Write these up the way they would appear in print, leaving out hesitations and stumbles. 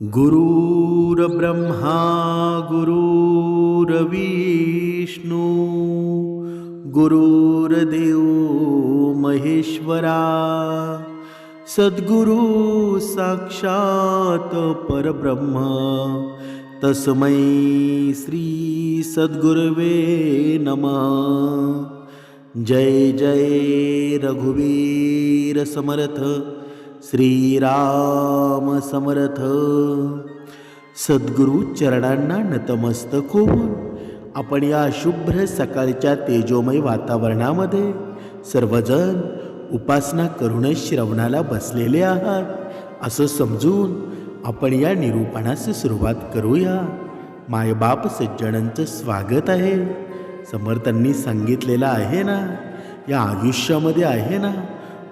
गुरुर्ब्रह्मा गुरुर्विष्णू गुरुर्देव महेश्वरा सद्गुरु साक्षात परब्रह्म तस्मै श्री सद्गुरवे नमः। जय जय रघुवीर समर्थ श्रीराम समर्थ। सद्गुरु चरणांना नतमस्तक होऊन आपण या शुभ्र सकाळच्या तेजोमय वातावरणामध्ये सर्वजण उपासना करूनच श्रवणाला बसलेले आहात असं समजून आपण या निरूपणास सुरुवात करूया। मायबाप सज्जनांचं स्वागत आहे। समर्थांनी सांगितलेलं आहे ना, या आयुष्यामध्ये आहे ना,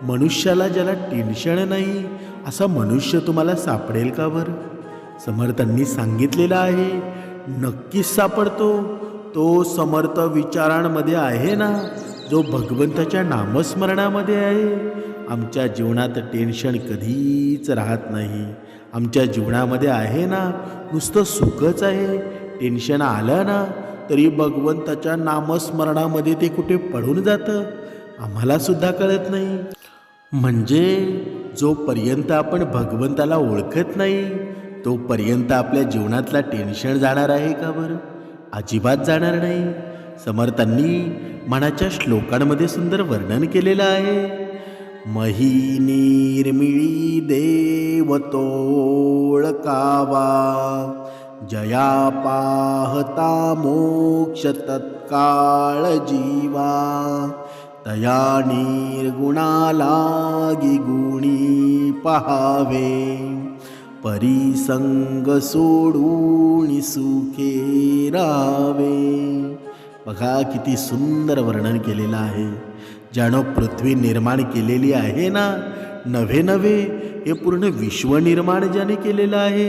मनुष्याला ज्याला टेन्शन नाही असा मनुष्य तुम्हाला सापडेल का बरं? समर्थांनी सांगितलेलं आहे, नक्कीच सापडतो। तो समर्थ विचारांमध्ये आहे ना, जो भगवंताच्या नामस्मरणामध्ये आहे। आमच्या जीवनात टेन्शन कधीच राहत नाही। आमच्या जीवनामध्ये आहे ना, नुसतं सुखच आहे। टेन्शन आलं ना तरी भगवंताच्या नामस्मरणामध्ये ते कुठे पडून जातं आम्हाला सुद्धा कळत नाही। म्हणजे जोपर्यंत आपण भगवंताला ओळखत नाही तोपर्यंत आपल्या जीवनातला टेन्शन जाणार आहे का बरं? अजिबात जाणार नाही। समर्थांनी मनाच्या श्लोकांमध्ये सुंदर वर्णन केलेलं आहे। मही निर्मिळी देव तोळकावा जया पाहता मोक्ष तत्काळ जीवा तया निर्गुणा लागी गुणी पहावे परिसंग सोडून सुखे राहावे। बघा किती सुंदर वर्णन केलेलं आहे। ज्यानं पृथ्वी निर्माण केलेली आहे ना, नवे नवे हे पूर्ण विश्व निर्माण ज्याने केलेलं आहे,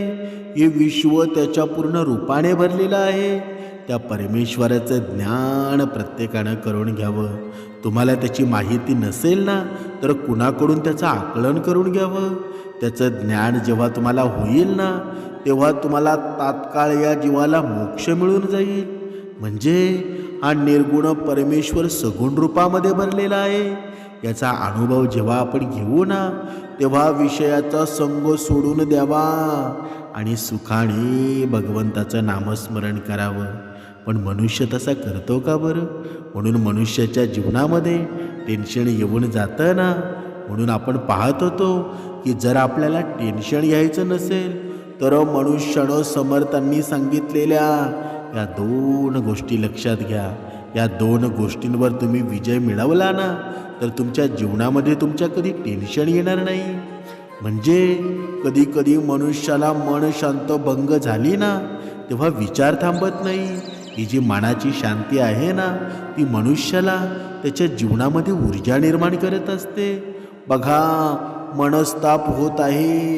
हे विश्व त्याच्या पूर्ण रूपाने भरलेलं आहे। त्या परमेश्वराचं ज्ञान प्रत्येकानं करून घ्यावं। तुम्हाला त्याची माहिती नसेल ना तर कुणाकडून त्याचं आकलन करून घ्यावं। त्याचं ज्ञान जेव्हा तुम्हाला होईल ना तेव्हा तुम्हाला तात्काळ या जीवाला मोक्ष मिळून जाईल। म्हणजे हा निर्गुण परमेश्वर सगुण रूपामध्ये भरलेला आहे याचा अनुभव जेव्हा आपण घेऊ ना तेव्हा विषयाचा संग सोडून द्यावा आणि सुखाने भगवंताचं नामस्मरण करावं। पण मनुष्य तसा करतो का बरं? म्हणून मनुष्याच्या जीवनामध्ये टेन्शन येऊन जातं ना। म्हणून आपण पाहत होतो की जर आपल्याला टेन्शन यायचं नसेल तर मनुष्यानं समर्थांनी सांगितलेल्या या दोन गोष्टी लक्षात घ्या। या दोन गोष्टींवर तुम्ही विजय मिळवला ना तर तुमच्या जीवनामध्ये तुमच्या कधी टेन्शन येणार नाही। म्हणजे कधी कधी मनुष्याला मन शांत भंग झाली ना तेव्हा विचार थांबत नाही। ही जी मनाची शांती आहे ना ती मनुष्याला त्याच्या जीवनामध्ये ऊर्जा निर्माण करत असते। बघा, मनस्ताप होत आहे,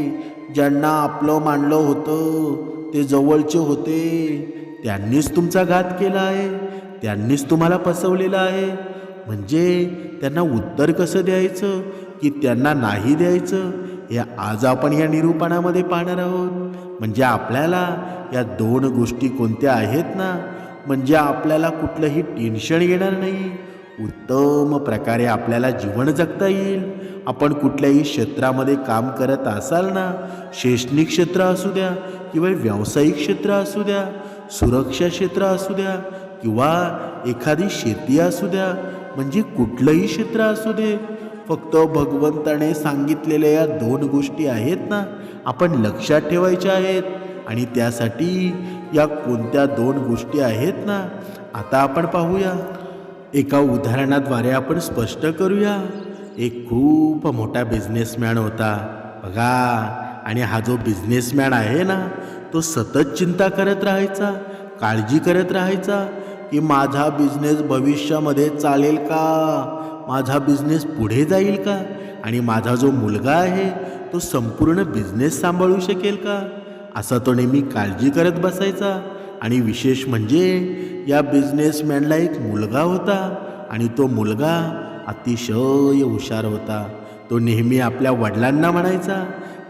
ज्यांना आपलं मानलं होतं ते जवळचे होते त्यांनीच तुमचा घात केला आहे, त्यांनीच तुम्हाला फसवलेलं आहे। म्हणजे त्यांना उत्तर कसं द्यायचं की त्यांना नाही द्यायचं हे आज आपण या निरूपणामध्ये पाहणार आहोत। म्हणजे आपल्याला या दोन गोष्टी कोणत्या आहेत ना, म्हणजे आपल्याला कुठलंही टेन्शन येणार नाही। उत्तम प्रकारे आपल्याला जीवन जगता येईल। आपण कुठल्याही क्षेत्रामध्ये काम करत असाल ना, शैक्षणिक क्षेत्र असू द्या किंवा व्यावसायिक क्षेत्र असू द्या, सुरक्षा क्षेत्र असू द्या किंवा एखादी शेती असू द्या, म्हणजे कुठलंही क्षेत्र असू दे, फक्त भगवंताने सांगितलेल्या या दोन गोष्टी आहेत ना आपण लक्षात ठेवायच्या आहेत। आणि त्यासाठी या कोणत्या दोन गोष्टी आहेत ना आता आपण पाहूया। एका उदाहरणाद्वारे आपण स्पष्ट करूया। एक खूप मोठा बिझनेसमॅन होता बघा, आणि हा जो बिझनेसमॅन आहे ना तो सतत चिंता करत राहायचा, काळजी करत राहायचा की माझा बिझनेस भविष्यामध्ये चालेल का, माझा बिझनेस पुढे जाईल का, आणि माझा जो मुलगा आहे तो संपूर्ण बिझनेस सांभाळू शकेल का, असा तो नेहमी काळजी करत बसायचा। आणि विशेष म्हणजे या बिझनेसमॅनला एक मुलगा होता आणि तो मुलगा अतिशय हुशार होता। तो नेहमी आपल्या वडिलांना म्हणायचा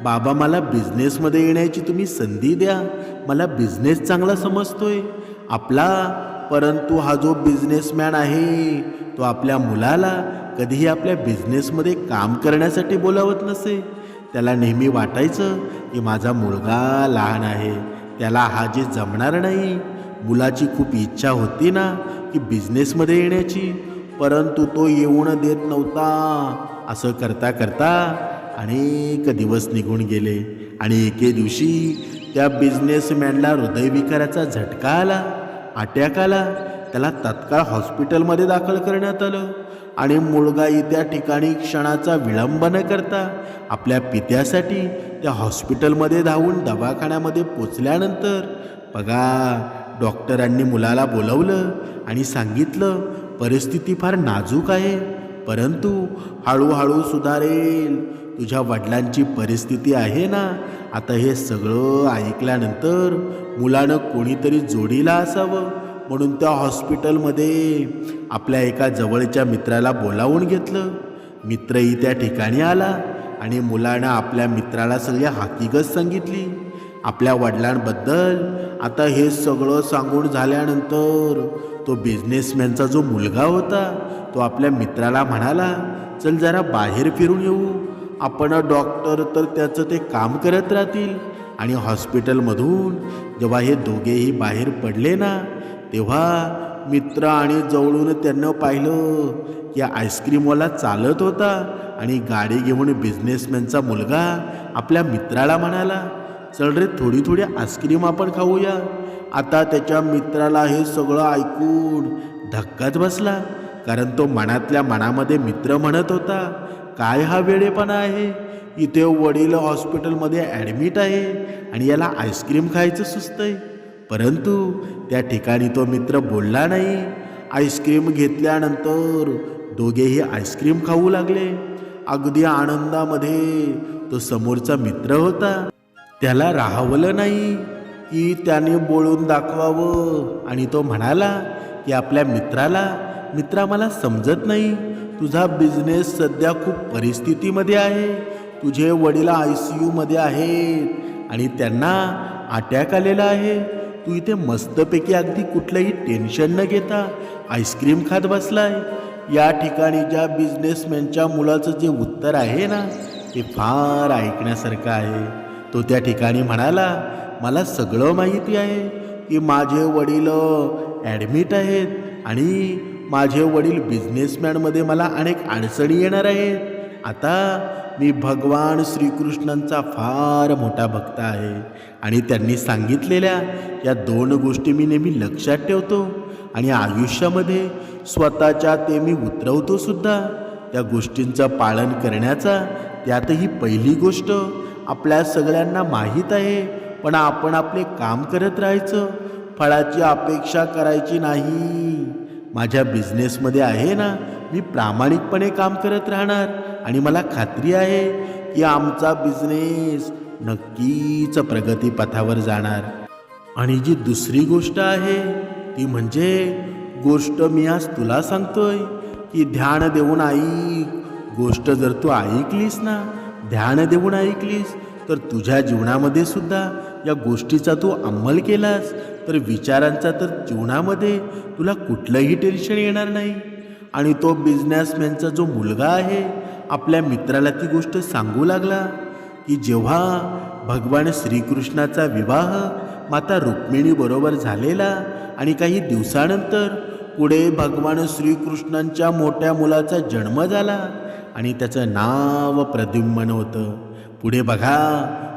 बाबा मला बिझनेसमध्ये येण्याची तुम्ही संधी द्या, मला बिझनेस चांगला समजतोय आपला, परंतु हा जो बिझनेसमॅन आहे तो आपल्या मुलाला कधीही आपल्या बिझनेसमध्ये काम करण्यासाठी बोलावत नसे. त्याला नेहमी वाटायचं की माझा मुलगा लहान आहे, त्याला हा जे जमणार नाही. मुलाची खूप इच्छा होती ना की बिझनेसमध्ये येण्याची, परंतु तो येऊन देत नव्हता. असं करता करता अनेक दिवस निघून गेले आणि एके दिवशी त्या बिझनेसमॅनला हृदयविकाराचा झटका आला, अटॅक आला. त्याला तत्काळ हॉस्पिटलमध्ये दाखल करण्यात आलं आणि मुलगाही त्या ठिकाणी क्षणाचा विलंब न करता आपल्या पित्यासाठी त्या हॉस्पिटलमध्ये धावून दवाखान्यामध्ये पोचल्यानंतर बघा, डॉक्टरांनी मुलाला बोलवलं आणि सांगितलं परिस्थिती फार नाजूक आहे, परंतु हळूहळू सुधारेल. तुझ्या वडिलांची परिस्थिती आहे ना, आता हे सगळं ऐकल्यानंतर मुलानं कोणीतरी जोडीला असावं म्हणून त्या हॉस्पिटलमध्ये आपल्या एका जवळच्या मित्राला बोलावून घेतलं. मित्रही त्या ठिकाणी आला आणि मुलानं आपल्या मित्राला सगळी हकीकत सांगितली आपल्या वडिलांबद्दल. आता हे सगळं सांगून झाल्यानंतर तो बिझनेसमॅनचा जो मुलगा होता तो आपल्या मित्राला म्हणाला, चल जरा बाहेर फिरून येऊ आपण. डॉक्टर तर त्याचं ते काम करत राहतील. आणि हॉस्पिटलमधून जेव्हा हे दोघेही बाहेर पडले ना, तेव्हा मित्र आणि जवळून त्यांना पाहिलं की आईस्क्रीमवाला चालत होता आणि गाडी घेऊन बिझनेसमॅनचा मुलगा आपल्या मित्राला म्हणाला, चल रे थोडी थोडी आईस्क्रीम आपण खाऊया. आता त्याच्या मित्राला हे सगळं ऐकून धक्काच बसला, कारण तो मनातल्या मनामध्ये मित्र म्हणत होता, काय हा वेडेपणा आहे, इथे वडील हॉस्पिटलमध्ये ॲडमिट आहे आणि याला आईस्क्रीम खायचं सुचतंय. परंतु त्या ठिकाणी तो मित्र बोलला नाही. आईस्क्रीम घेतल्यानंतर दोघेही आईस्क्रीम खाऊ लागले. अगदी आनंदामध्ये तो समोरचा मित्र होता, त्याला राहवलं नाही की त्याने बोलून दाखवावं आणि तो म्हणाला की आपल्या मित्राला, मित्रा मला समजत नाही, तुझा बिझनेस सध्या खूप परिस्थितीमध्ये आहे, तुझे वडील ICUमध्ये आहेत आणि त्यांना अटॅक आलेला आहे. तू इथे मस्तपैकी अगदी कुठलंही टेन्शन न घेता आईस्क्रीम खात बसलाय. या ठिकाणी ज्या बिझनेसमॅनच्या मुलाचं जे उत्तर आहे ना, ते फार ऐकण्यासारखं आहे. तो त्या ठिकाणी म्हणाला, मला सगळं माहिती आहे की माझे वडील ॲडमिट आहेत आणि माझे वडील बिझनेसमॅनमध्ये मला अनेक अडचणी येणार आहेत. आता मी भगवान श्रीकृष्णांचा फार मोठा भक्त आहे आणि त्यांनी सांगितलेल्या या 2 गोष्टी मी नेहमी लक्षात ठेवतो आणि आयुष्यामध्ये स्वतःच्या ते मी उतरवतो सुद्धा. त्या गोष्टींचं पालन करण्याचा त्यातही पहिली गोष्ट आपल्या सगळ्यांना माहीत आहे, पण आपण आपले काम करत राहायचं, फळाची अपेक्षा करायची नाही. माझ्या बिझनेसमध्ये आहे ना, मी प्रामाणिकपणे काम करत राहणार आणि मला खात्री आहे की आमचा बिझनेस नक्कीच प्रगतीपथावर जाणार. आणि जी दुसरी गोष्ट आहे ती म्हणजे गोष्ट मी आज तुला सांगतोय की ध्यान देऊन ऐक. गोष्ट जर तू ऐकलीस ना, ध्यान देऊन ऐकलीस, तर तुझ्या जीवनामध्ये सुद्धा या गोष्टीचा तू अंमल केलास तर विचारांचा तर जीवनामध्ये तुला कुठलंही टेन्शन येणार नाही. आणि तो बिझनेसमॅनचा जो मुलगा आहे आपल्या मित्राला ती गोष्ट सांगू लागला की जेव्हा भगवान श्रीकृष्णाचा विवाह माता रुक्मिणीबरोबर झालेला आणि काही दिवसानंतर पुढे भगवान श्रीकृष्णांच्या मोठ्या मुलाचा जन्म झाला आणि त्याचं नाव प्रद्युम्न होतं. पुढे बघा,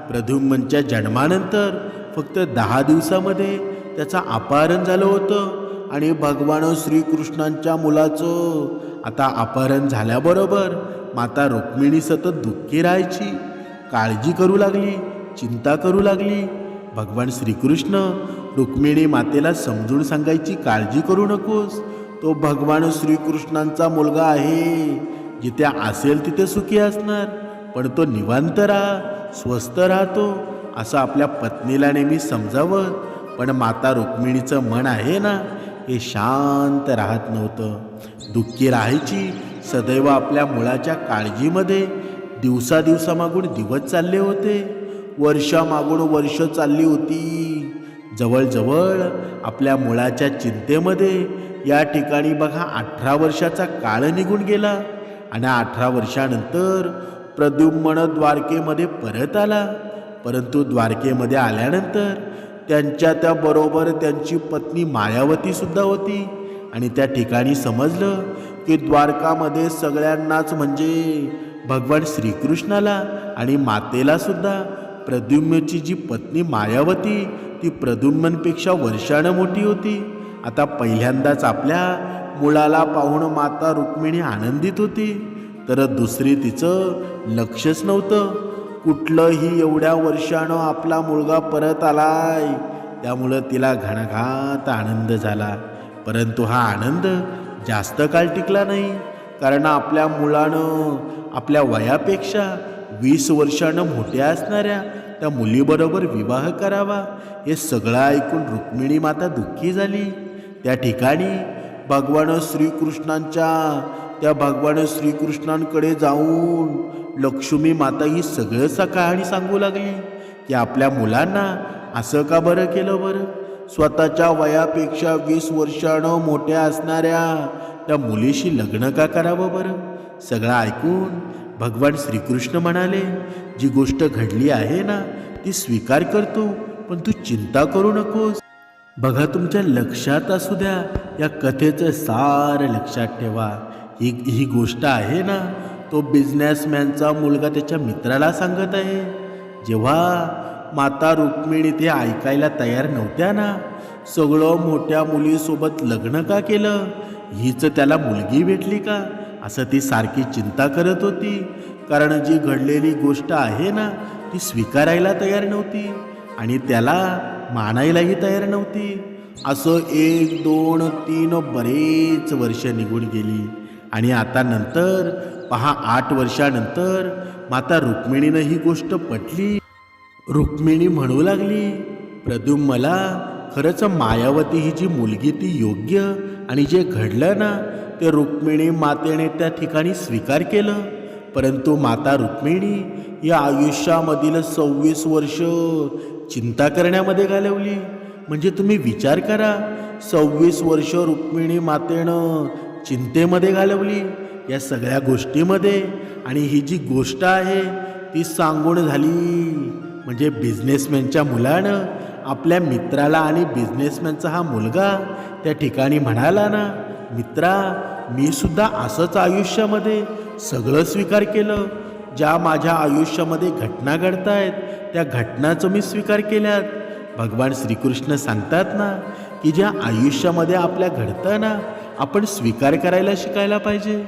प्रद्युम्नच्या जन्मानंतर फक्त 10 दिवसामध्ये त्याचं अपहरण झालं होतं आणि भगवान श्रीकृष्णांच्या मुलाचं आता अपहरण झाल्याबरोबर माता रुक्मिणी सतत दुःखी राहायची, काळजी करू लागली, चिंता करू लागली. भगवान श्रीकृष्ण रुक्मिणी मातेला समजून सांगायची, काळजी करू नकोस, तो भगवान श्रीकृष्णांचा मुलगा आहे, जिथे असेल तिथे सुखी असणार, पण तो निवांत राहा, स्वस्थ राहतो, असं आपल्या पत्नीला नेहमी समजावं. पण माता रुक्मिणीचं मन आहे ना, हे शांत राहत नव्हतं, दुःखी राहायची, सदैव आपल्या मुलाच्या काळजीमध्ये दिवसामागून दिवस चालले होते, वर्षामागून वर्ष चालली होती. जवळजवळ आपल्या मुलाच्या चिंतेमध्ये या ठिकाणी बघा 18 वर्षाचा काळ निघून गेला. आणि 18 वर्षानंतर प्रद्युम्न द्वारकेमध्ये परत आला. परंतु द्वारकेमध्ये आल्यानंतर त्यांच्या त्याबरोबर त्यांची पत्नी मायावती सुद्धा होती. आणि त्या ठिकाणी समजलं की द्वारकामध्ये सगळ्यांनाच म्हणजे भगवान श्रीकृष्णाला आणि मातेला सुद्धा प्रद्युम्नची जी पत्नी मायावती ती प्रद्युम्नपेक्षा वर्षानं मोठी होती. आता पहिल्यांदाच आपल्या मुलाला पाहून माता रुक्मिणी आनंदित होती, तर दुसरी तिचं लक्षच नव्हतं. कुठलंही एवढ्या वर्षानं आपला मुलगा परत आलाय, त्यामुळं तिला घणाघात आनंद झाला. परंतु हा आनंद जास्त काळ टिकला नाही, कारण आपल्या मुलानं आपल्या वयापेक्षा 20 वर्षानं मोठ्या असणाऱ्या त्या मुलीबरोबर विवाह करावा हे सगळं ऐकून रुक्मिणी माता दुःखी झाली. त्या ठिकाणी भगवान श्रीकृष्णांकडे जाऊन लक्ष्मी माता ही सगळं कहाणी सांगू लागली की आपल्या मुलांना असं का बरं केलं बरं, स्वतःच्या वयापेक्षा 20 वर्षानं मोठ्या असणाऱ्या त्या मुलीशी लग्न का करावं बरं. सगळं ऐकून भगवान श्रीकृष्ण म्हणाले, जी गोष्ट घडली आहे ना ती स्वीकार करतो, पण तू चिंता करू नकोस. बघा, तुमच्या लक्षात असू द्या, या कथेचं सार लक्षात ठेवा. ही गोष्ट आहे ना, तो बिझनेसमॅनचा मुलगा त्याच्या मित्राला सांगत आहे. जेव्हा माता रुक्मिणी ते ऐकायला तयार नव्हत्या ना, सगळं मोठ्या मुलीसोबत लग्न का केलं, हीच त्याला मुलगी भेटली का, असं ती सारखी चिंता करत होती. कारण जी घडलेली गोष्ट आहे ना ती स्वीकारायला तयार नव्हती आणि त्याला मानायलाही तयार नव्हती. असं 1, 2, 3 बरेच वर्ष निघून गेली. आणि आता नंतर पहा, 8 वर्षानंतर माता रुक्मिणीनं ही गोष्ट पटली. रुक्मिणी म्हणू लागली, प्रद्युम्नला खरंच मायावती ही जी मुलगी ती योग्य, आणि जे घडलं ना ते रुक्मिणी मातेने त्या ठिकाणी स्वीकार केलं. परंतु माता रुक्मिणी या आयुष्यामधील 26 वर्ष चिंता करण्यामध्ये घालवली. म्हणजे तुम्ही विचार करा, 26 वर्ष रुक्मिणी मातेनं चिंतेमध्ये घालवली या सगळ्या गोष्टीमध्ये. आणि ही जी गोष्ट आहे ती सांगून झाली म्हणजे बिझनेसमॅनच्या मुलानं आपल्या मित्राला, आणि बिझनेसमॅनचा हा मुलगा त्या ठिकाणी म्हणाला ना, मित्रा, मी सुद्धा असंच आयुष्यामध्ये सगळं स्वीकार केलं. ज्या माझ्या आयुष्यामध्ये घटना घडतायत त्या घटनाचं मी स्वीकार केल्यात. भगवान श्रीकृष्ण सांगतात ना की ज्या आयुष्यामध्ये आपल्या घडतं ना आपण स्वीकार करायला शिकायला पाहिजे,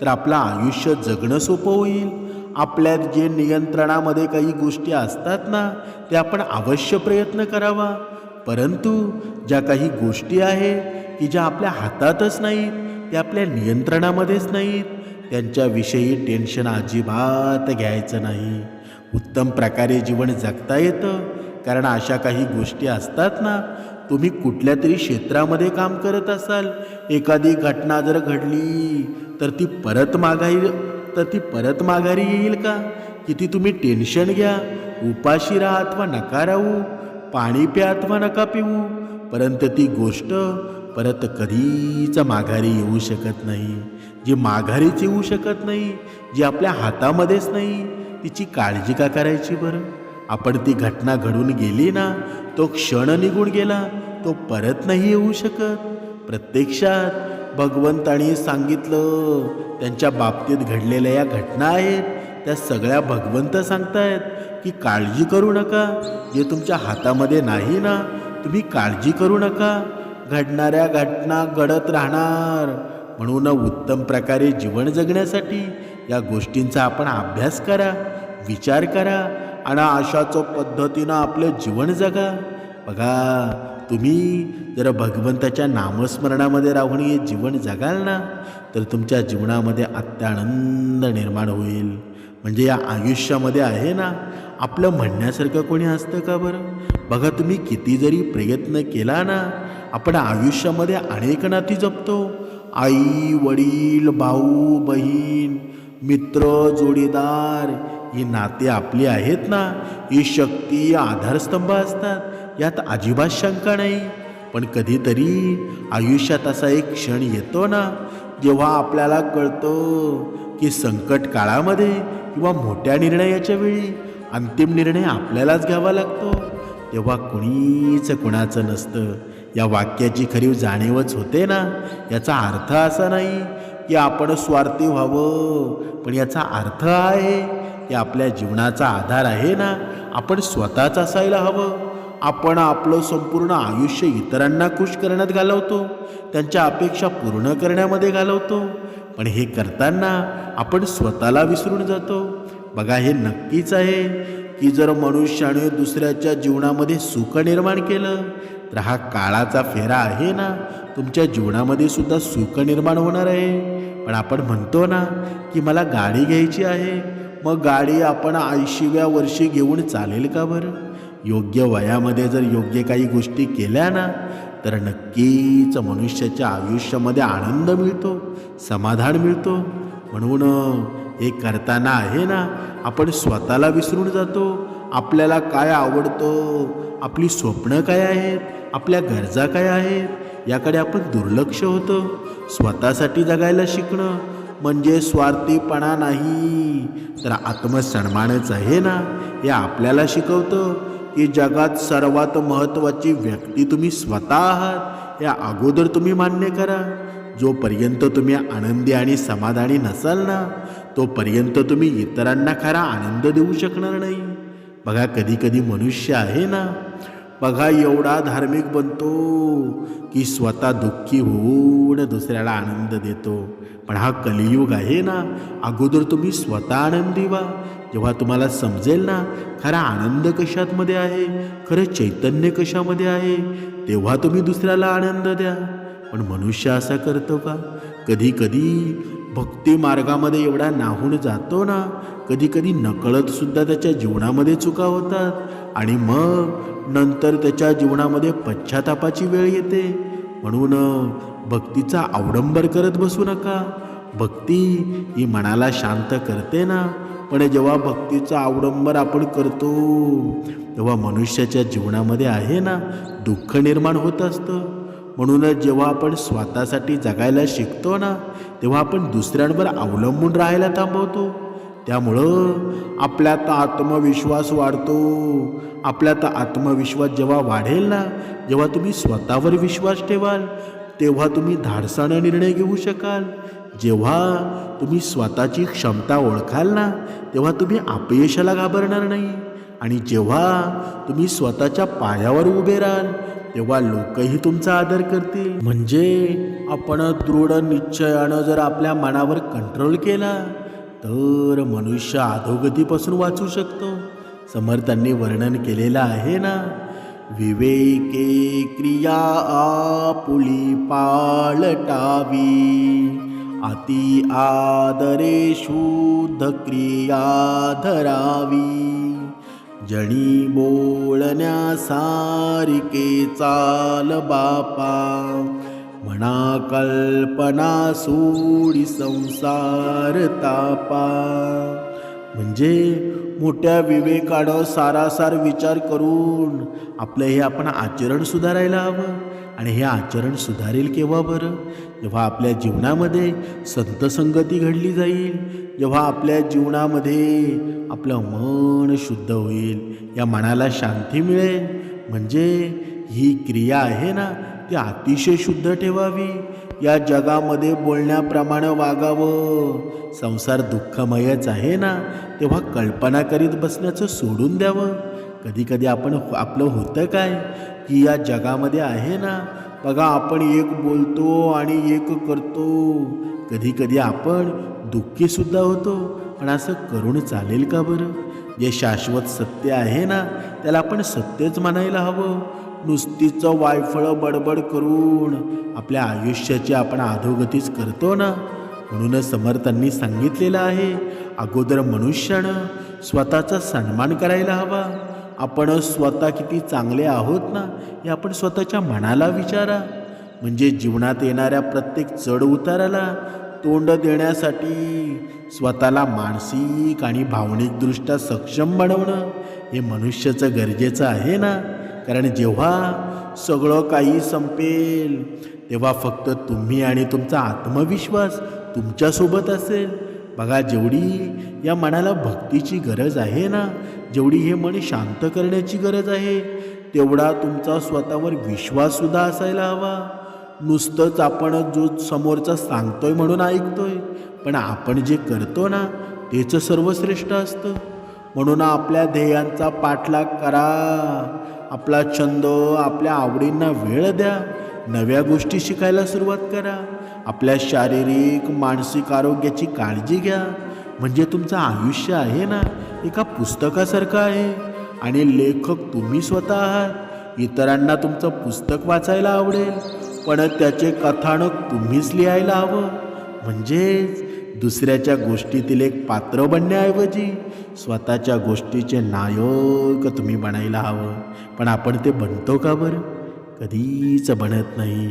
तर आपलं आयुष्य जगणं सोपं होईल. आपल्यात जे नियंत्रणामध्ये काही गोष्टी असतात ना ते आपण अवश्य प्रयत्न करावा. परंतु ज्या काही गोष्टी आहे की ज्या आपल्या हातातच नाहीत, त्या आपल्या नियंत्रणामध्येच नाहीत, त्यांच्याविषयी टेन्शन अजिबात घ्यायचं नाही. उत्तम प्रकारे जीवन जगता येतं. कारण अशा काही गोष्टी असतात ना, तुम्ही कुठल्या तरी क्षेत्रामध्ये काम करत असाल, एखादी घटना जर घडली तर ती परत माघारी येईल का? किती तुम्ही टेन्शन घ्या, उपाशी राहा अथवा नका राहू, पाणी प्या अथवा नका पिऊ, परंतु ती गोष्ट परत कधीच माघारी येऊ शकत नाही. जी माघारीच येऊ शकत नाही, जी आपल्या हातामध्येच नाही, तिची काळजी का करायची बरं? आपण ती घटना घडून गेली ना, तो क्षण निघून गेला, तो परत नाही येऊ शकत. प्रत्यक्षात भगवंतानी सांगितलं, त्यांच्या बाबतीत घडलेल्या या घटना आहेत त्या सगळ्या भगवंत सांगतायत की काळजी करू नका. जे तुमच्या हातामध्ये नाही ना, तुम्ही काळजी करू नका. घडणाऱ्या घटना घडत राहणार. म्हणून उत्तम प्रकारे जीवन जगण्यासाठी या गोष्टींचा आपण अभ्यास करा, विचार करा आणि अशाच पद्धतीनं आपलं जीवन जगा. बघा, तुम्ही जर भगवंताच्या नामस्मरणामध्ये राहून हे जीवन जगाल ना, तर तुमच्या जीवनामध्ये अत्यानंद निर्माण होईल. म्हणजे या आयुष्यामध्ये आहे ना, आपलं म्हणण्यासारखं कोणी असतं का बरं? बघा, तुम्ही किती जरी प्रयत्न केला ना, आपण आयुष्यामध्ये अनेक नाती जपतो. आई, वडील, भाऊ, बहीण, मित्र, जोडीदार ही नाते आपली आहेत ना, ही शक्ती आधारस्तंभ असतात, यात अजिबात शंका नाही. पण कधीतरी आयुष्यात असा एक क्षण येतो ना, जेव्हा आपल्याला कळतं की संकट काळामध्ये किंवा मोठ्या निर्णयाच्या वेळी अंतिम निर्णय आपल्यालाच घ्यावा लागतो. तेव्हा कुणीच कुणाचं नसतं. या वाक्याची खरी जाणीवच होते ना. याचा अर्थ असा नाही की आपण स्वार्थी व्हावं, पण याचा अर्थ आहे की आपल्या जीवनाचा आधार आहे ना, आपण स्वतःच असायला हवं. आपण आपलं संपूर्ण आयुष्य इतरांना खुश करण्यात घालवतो, त्यांच्या अपेक्षा पूर्ण करण्यामध्ये घालवतो, पण हे करताना आपण स्वतःला विसरून जातो. बघा, हे नक्कीच आहे की जर मनुष्याने दुसऱ्याच्या जीवनामध्ये सुख निर्माण केलं तर हा काळाचा फेरा आहे ना, तुमच्या जीवनामध्ये सुद्धा सुख निर्माण होणार आहे. पण आपण म्हणतो ना की मला गाडी घ्यायची आहे, मग गाडी आपण 80व्या वर्षी घेऊन चालेल का बरं? योग्य वयामध्ये जर योग्य काही गोष्टी केल्या ना, तर नक्कीच मनुष्याच्या आयुष्यामध्ये आनंद मिळतो, समाधान मिळतो. म्हणून हे करताना आहे ना, आपण स्वतःला विसरून जातो. आपल्याला काय आवडतं, आपली स्वप्न काय आहेत, आपल्या गरजा काय आहेत, याकडे आपण दुर्लक्ष होतं. स्वतःसाठी जगायला शिकणं म्हणजे स्वार्थीपणा नाही, तर आत्मसन्मानच आहे ना. हे आपल्याला शिकवतं की जगात सर्वात महत्त्वाची व्यक्ती तुम्ही स्वतः आहात, या अगोदर तुम्ही मान्य करा. जोपर्यंत तुम्ही आनंदी आणि समाधानी नसाल ना, तोपर्यंत तुम्ही इतरांना खरा आनंद देऊ शकणार नाही. बघा, कधी कधी मनुष्य आहे ना, बघा एवढा धार्मिक बनतो की स्वतः दुःखी होऊन दुसऱ्याला आनंद देतो. पण हा कलियुग आहे ना, अगोदर तुम्ही स्वतः आनंदी व्हा. जेव्हा तुम्हाला समजेल ना खरा आनंद कशामध्ये आहे, खरं चैतन्य कशामध्ये आहे, तेव्हा तुम्ही दुसऱ्याला आनंद द्या. पण मनुष्य असा करतो का? कधी कधी भक्ती मार्गामध्ये एवढा नाहून जातो ना, कधी कधी नकळत सुद्धा त्याच्या जीवनामध्ये चुका होतात आणि मग नंतर त्याच्या जीवनामध्ये पश्चातापाची वेळ येते. म्हणून भक्तीचा अवडंबर करत बसू नका. भक्ती ही मनाला शांत करते ना, पण जेव्हा भक्तीचा अवडंबर आपण करतो तेव्हा मनुष्याच्या जीवनामध्ये आहे ना दुःख निर्माण होत असतं. म्हणूनच जेव्हा आपण स्वतःसाठी जगायला शिकतो ना, तेव्हा आपण दुसऱ्यांवर अवलंबून राहायला थांबवतो. त्यामुळं आपल्यात आत्मविश्वास वाढतो. आपल्यात आत्मविश्वास जेव्हा वाढेल ना, जेव्हा तुम्ही स्वतःवर विश्वास ठेवाल, तेव्हा तुम्ही धाडसाने निर्णय घेऊ शकाल. जेव्हा तुम्ही स्वतःची क्षमता ओळखाल ना, तेव्हा तुम्ही अपयशाला घाबरणार नाही. आणि जेव्हा तुम्ही स्वतःच्या पायावर उभे राहाल, तेव्हा लोकही तुमचा आदर करतील. म्हणजे आपण दृढ निश्चयानं जर आपल्या मनावर कंट्रोल केला तर मनुष्य अधोगतीपासून वाचू शकतो. समर्थांनी वर्णन केलेलं आहे ना, विवेके क्रिया आपुली पाळटावी, अति आदरे शुद्ध क्रिया धरावी, जणी बोलण्या सारिके चाल बापा, म्हणा कल्पना सोडी संसार तापा. म्हणजे मोठ्या विवेकानं सारासार विचार करून आपलं हे आपण आचरण सुधारायला हवं. आणि हे आचरण सुधारेल केव्हा बरं? जेव्हा आपल्या जीवनामध्ये संतसंगती घडली जाईल, जेव्हा आपल्या जीवनामध्ये आपलं मन शुद्ध होईल, या मनाला शांती मिळेल. म्हणजे ही क्रिया आहे ना, ती अतिशय शुद्ध ठेवावी. या जगामध्ये बोलण्याप्रमाणे वागावं. संसार दुःखमयच आहे ना, तेव्हा कल्पना करीत बसण्याचं सोडून द्यावं. कधी कधी आपलं होतं काय की या जगामध्ये आहे ना, बघा आपण एक बोलतो आणि एक करतो. कधी कधी आपण दुःखीसुद्धा होतो. पण असं करून चालेल का बरं? जे शाश्वत सत्य आहे ना, त्याला आपण सत्यच म्हणायला हवं. नुसतीचं वायफळं बडबड करून आपल्या आयुष्याची आपण अधोगतीच करतो ना. म्हणूनच समर्थांनी सांगितलेलं आहे, अगोदर मनुष्यानं स्वतःचा सन्मान करायला हवा. आपण स्वतः किती चांगले आहोत ना, हे आपण स्वतःच्या मनाला विचारा. म्हणजे जीवनात येणाऱ्या प्रत्येक चढ उताराला तोंड देण्यासाठी स्वतःला मानसिक आणि भावनिकदृष्ट्या सक्षम बनवणं हे मनुष्याचं गरजेचं आहे ना. कारण जेव्हा सगळं काही संपेल तेव्हा फक्त तुम्ही आणि तुमचा आत्मविश्वास तुमच्यासोबत असेल. बघा, जेवढी या मनाला भक्तीची गरज आहे ना, जेवढी हे मन शांत करण्याची गरज आहे, तेवढा तुमचा स्वतःवर विश्वाससुद्धा असायला हवा. नुसतंच आपण जो समोरचा सांगतोय म्हणून ऐकतोय, पण आपण जे करतो ना तेच सर्वश्रेष्ठ असतं. म्हणून आपल्या ध्येयांचा पाठलाग करा, आपला छंद, आपल्या आवडींना वेळ द्या, नव्या गोष्टी शिकायला सुरुवात करा, आपल्या शारीरिक मानसिक आरोग्याची काळजी घ्या. म्हणजे तुमचं आयुष्य आहे ना एका पुस्तकासारखं आहे आणि लेखक तुम्ही स्वतः आहात. इतरांना तुमचं पुस्तक वाचायला आवडेल, पण त्याचे कथानक तुम्हीच लिहायला हवं. म्हणजेच दुसऱ्याच्या गोष्टीतील एक पात्र बनण्याऐवजी स्वतःच्या गोष्टीचे नायक तुम्ही बनायला हवं. पण आपण ते बनतो का बरं? कधीच बनत नाही.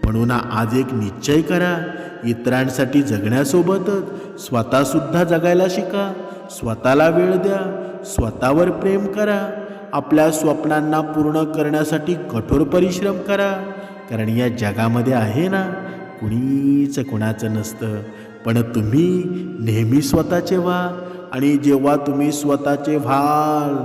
म्हणून आज एक निश्चय करा, इतरांसाठी जगण्यासोबतच स्वतःसुद्धा जगायला शिका. स्वतःला वेळ द्या, स्वतःवर प्रेम करा, आपल्या स्वप्नांना पूर्ण करण्यासाठी कठोर परिश्रम करा. कारण या जगामध्ये आहे ना कुणीच कुणाचं नसतं, पण तुम्ही नेहमी स्वतःचे व्हा. आणि जेव्हा तुम्ही स्वतःचे व्हाल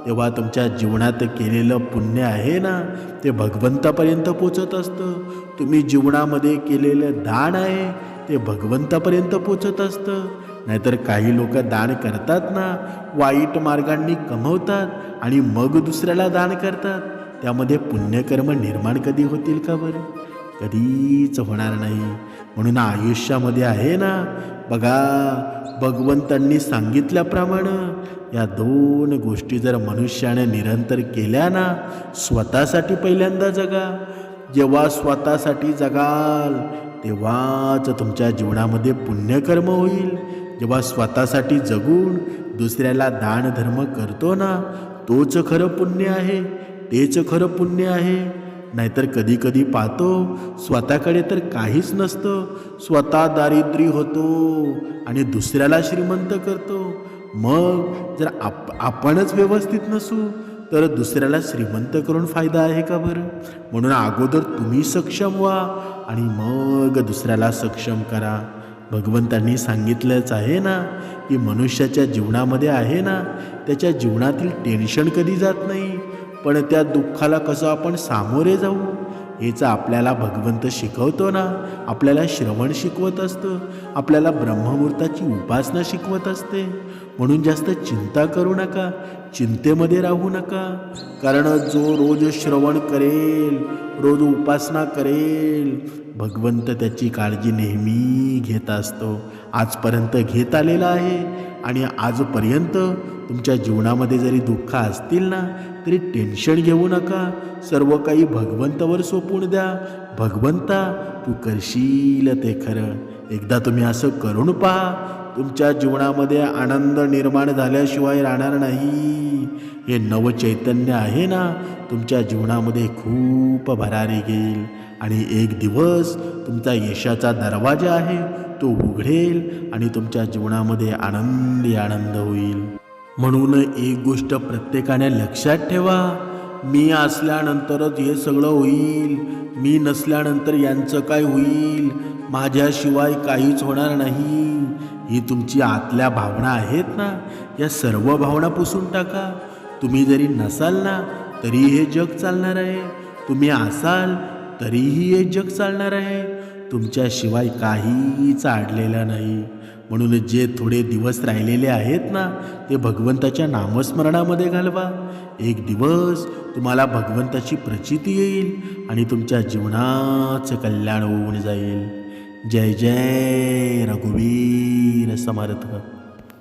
तेव्हा तुमच्या जीवनात केलेलं पुण्य आहे ना ते भगवंतापर्यंत पोचत असतं. तुम्ही जीवनामध्ये केलेलं दान आहे ते भगवंतापर्यंत पोचत असतं. नाहीतर काही लोक दान करतात ना, वाईट मार्गांनी कमवतात आणि मग दुसऱ्याला दान करतात. त्यामध्ये पुण्यकर्म निर्माण कधी होतील का बरं? कधीच होणार नाही. म्हणून आयुष्यामध्ये आहे ना बघा, भगवंतांनी सांगितल्याप्रमाणे या दोन गोष्टी जर मनुष्याने निरंतर केल्या ना, स्वतःसाठी पहिल्यांदा जगा. जेव्हा स्वतःसाठी जगाल तेव्हाच तुमच्या जीवनामध्ये पुण्यकर्म होईल. जेव्हा स्वतःसाठी जगून दुसऱ्याला दानधर्म करतो ना, तोच खरं पुण्य आहे, तेच खरं पुण्य आहे. नाहीतर कधी कधी पाहतो स्वतःकडे तर काहीच नसतं, स्वतः दारिद्र्य होतो आणि दुसऱ्याला श्रीमंत करतो. मग जर आपणच व्यवस्थित नसू तर दुसऱ्याला श्रीमंत करून फायदा आहे का बरं? म्हणून अगोदर तुम्ही सक्षम व्हा आणि मग दुसऱ्याला सक्षम करा. भगवंतांनी सांगितलंच आहे ना की मनुष्याच्या जीवनामध्ये आहे ना त्याच्या जीवनातील टेन्शन कधी जात नाही, पण त्या दुःखाला कसं आपण सामोरे जाऊ हेच आपल्याला भगवंत शिकवतो ना. आपल्याला श्रवण शिकवत असतं, आपल्याला ब्रह्ममुहूर्ताची उपासना शिकवत असते. म्हणून जास्त चिंता करू नका, चिंतेमध्ये राहू नका. कारण जो रोज श्रवण करेल, रोज उपासना करेल, भगवंत त्याची काळजी नेहमी घेत असतो. आजपर्यंत घेत आलेला आहे आणि आजपर्यंत तुमच्या जीवनामध्ये जरी दुःख असतील ना तरी टेन्शन घेऊ नका. सर्व काही भगवंतावर सोपवून द्या. भगवंता तू करशील ते खरं. एकदा तुम्ही असं करून पहा, तुमच्या जीवनामध्ये आनंद निर्माण झाल्याशिवाय राहणार नाही. हे नवचैतन्य आहे ना तुमच्या जीवनामध्ये खूप भरारी घेईल आणि एक दिवस तुमचा यशाचा दरवाजा आहे तो उघडेल आणि तुमच्या जीवनामध्ये आनंदी आनंद होईल. म्हणून एक गोष्ट प्रत्येकाने लक्षात ठेवा, मी असल्यानंतरच हे सगळं होईल, मी नसल्यानंतर यांचं काय होईल, माझ्याशिवाय काहीच होणार नाही. ही तुमची आतल्या भावना आहेत ना, या सर्व भावना पुसून टाका. तुम्ही जरी नसाल ना तरी हे जग चालणार आहे, तुम्ही असाल तरीही हे जग चालणार आहे. तुमच्याशिवाय काहीच अडलेलं नाही. म्हणून जे थोडे दिवस राहिलेले आहेत ना ते भगवंताच्या नामस्मरणामध्ये घालवा. एक दिवस तुम्हाला भगवंताची प्रचिती येईल आणि तुमच्या जीवनाचं कल्याण होऊन जाईल. जय जय रघुवीर समर्थ.